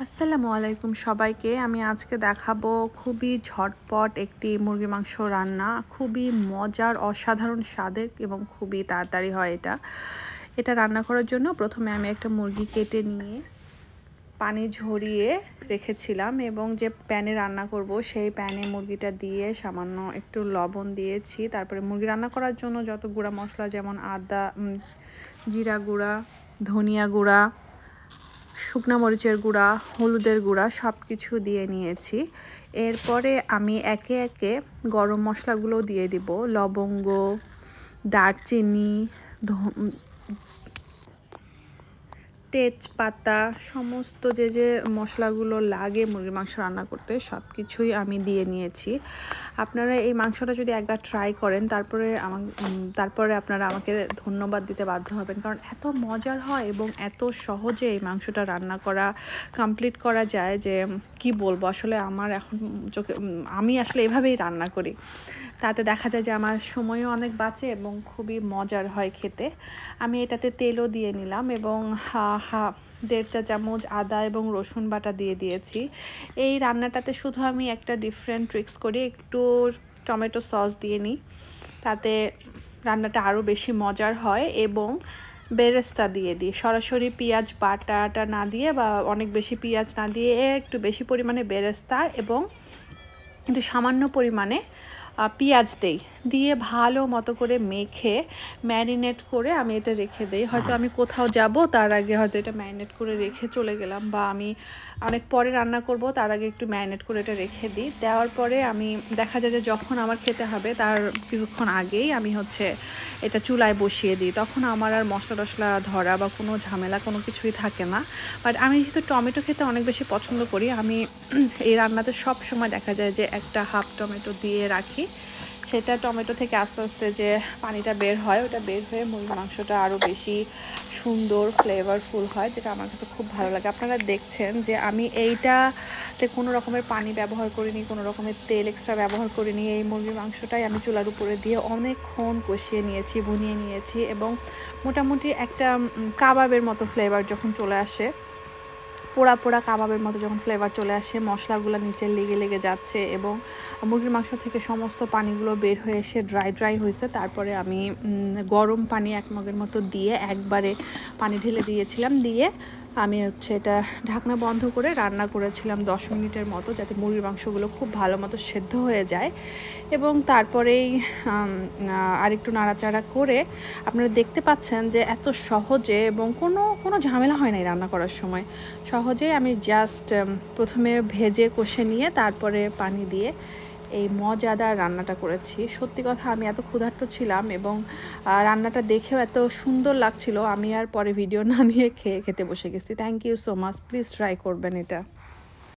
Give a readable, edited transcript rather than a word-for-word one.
আসসালামু আলাইকুম সবাইকে। আমি আজকে দেখাবো খুবই ঝটপট একটি মুরগির মাংস রান্না। খুবই মজার, অসাধারণ স্বাদের এবং খুবই তাড়াতাড়ি হয় এটা। এটা রান্না করার জন্য প্রথমে আমি একটা মুরগি কেটে নিয়ে পানি ঝরিয়ে রেখেছিলাম এবং যে প্যানে রান্না করব সেই প্যানে মুরগিটা দিয়ে সামান্য একটু লবণ দিয়েছি। তারপরে মুরগি রান্না করার জন্য যত গুঁড়া মশলা যেমন আদা, জিরা গুঁড়া, ধনিয়া গুঁড়া, শুকনা মরিচের গুঁড়া, হলুদের গুঁড়া সব কিছু দিয়ে নিয়েছি। এরপরে আমি একে একে গরম মশলাগুলো দিয়ে দিব। লবঙ্গ, দারচিনি, তেজপাতা, সমস্ত যে মশলাগুলো লাগে মুরগির মাংস রান্না করতে সব কিছুই আমি দিয়ে নিয়েছি। আপনারা এই মাংসটা যদি একবার ট্রাই করেন তারপরে আপনারা আমাকে ধন্যবাদ দিতে বাধ্য হবেন, কারণ এত মজার হয় এবং এত সহজে এই মাংসটা রান্না কমপ্লিট করা যায় যে কি বলবো। আসলে আমি আসলে এভাবেই রান্না করি, তাতে দেখা যায় যে আমার সময়ও অনেক বাঁচে এবং খুবই মজার হয় খেতে। আমি এটাতে তেলও দিয়ে নিলাম এবং 1.5 চা চামচ আদা এবং রসুন বাটা দিয়ে দিয়েছি। এই রান্নাটাতে শুধু আমি একটা ডিফারেন্ট ট্রিক্স করি, একটু টমেটো সস দিয়ে নিই, তাতে রান্নাটা আরও বেশি মজার হয়। এবং বেরেস্তা দিয়ে দিই, সরাসরি পেঁয়াজ বাটাটা না দিয়ে বা অনেক বেশি পেঁয়াজ না দিয়ে একটু বেশি পরিমাণে বেরেস্তা এবং একটু সামান্য পরিমাণে পেঁয়াজ দিয়ে ভালো মতো করে মেখে ম্যারিনেট করে আমি এটা রেখে দিই। হয়তো আমি কোথাও যাব তার আগে হয়তো এটা ম্যারিনেট করে রেখে চলে গেলাম, বা আমি অনেক পরে রান্না করব তার আগে একটু ম্যারিনেট করে এটা রেখে দিই। দেওয়ার পরে আমি দেখা যায় যে যখন আমার খেতে হবে তার কিছুক্ষণ আগেই আমি এটা চুলায় বসিয়ে দিই। তখন আমার আর মশলা টশলা ধরা বা কোনো ঝামেলা কোনো কিছুই থাকে না। বাট আমি যেহেতু টমেটো খেতে অনেক বেশি পছন্দ করি, আমি এই রান্নাতে সব সময় দেখা যায় যে একটা হাফ টমেটো দিয়ে রাখি। সেটা টমেটো থেকে আস্তে আস্তে যে পানিটা বের হয়, ওটা বের হয়ে মুরগির মাংসটা আরও বেশি সুন্দর ফ্লেভারফুল হয়, যেটা আমার কাছে খুব ভালো লাগে। আপনারা দেখছেন যে আমি এইটাতে কোনো রকমের পানি ব্যবহার করিনি, কোনো রকমের তেল এক্সট্রা ব্যবহার করিনি। এই মুরগির মাংসটাই আমি চুলার উপরে দিয়ে অনেকক্ষণ কষিয়ে নিয়েছি, ভুনিয়ে নিয়েছি এবং মোটামুটি একটা কাবাবের মতো ফ্লেভার যখন চলে আসে, পোড়া পোড়া কাবাবের মতো যখন ফ্লেভার চলে আসে, মশলাগুলো নিচে লেগে যাচ্ছে এবং মুরগির মাংস থেকে সমস্ত পানিগুলো বের হয়ে এসে ড্রাই হয়েছে, তারপরে আমি গরম পানি 1 মগের মতো দিয়ে একবারে পানি ঢেলে দিয়েছিলাম। দিয়ে আমি এটা ঢাকনা বন্ধ করে রান্না করেছিলাম 10 মিনিটের মতো, যাতে মুরগির মাংসগুলো খুব ভালো মতো সেদ্ধ হয়ে যায়। এবং তারপরেই আরেকটু নাড়াচাড়া করে আপনারা দেখতে পাচ্ছেন যে এত সহজে এবং কোনো ঝামেলা হয় না রান্না করার সময়। সহজেই আমি জাস্ট প্রথমে ভেজে কষে নিয়ে তারপরে পানি দিয়ে এই মজাদার রান্নাটা করেছি। সত্যি কথা, আমি এত ক্ষুধার্ত ছিলাম এবং রান্নাটা দেখেও এত সুন্দর লাগছিল, আমি আর পরে ভিডিও না নিয়ে খেতে বসে গেছি। Thank you so much, please try করবেন এটা।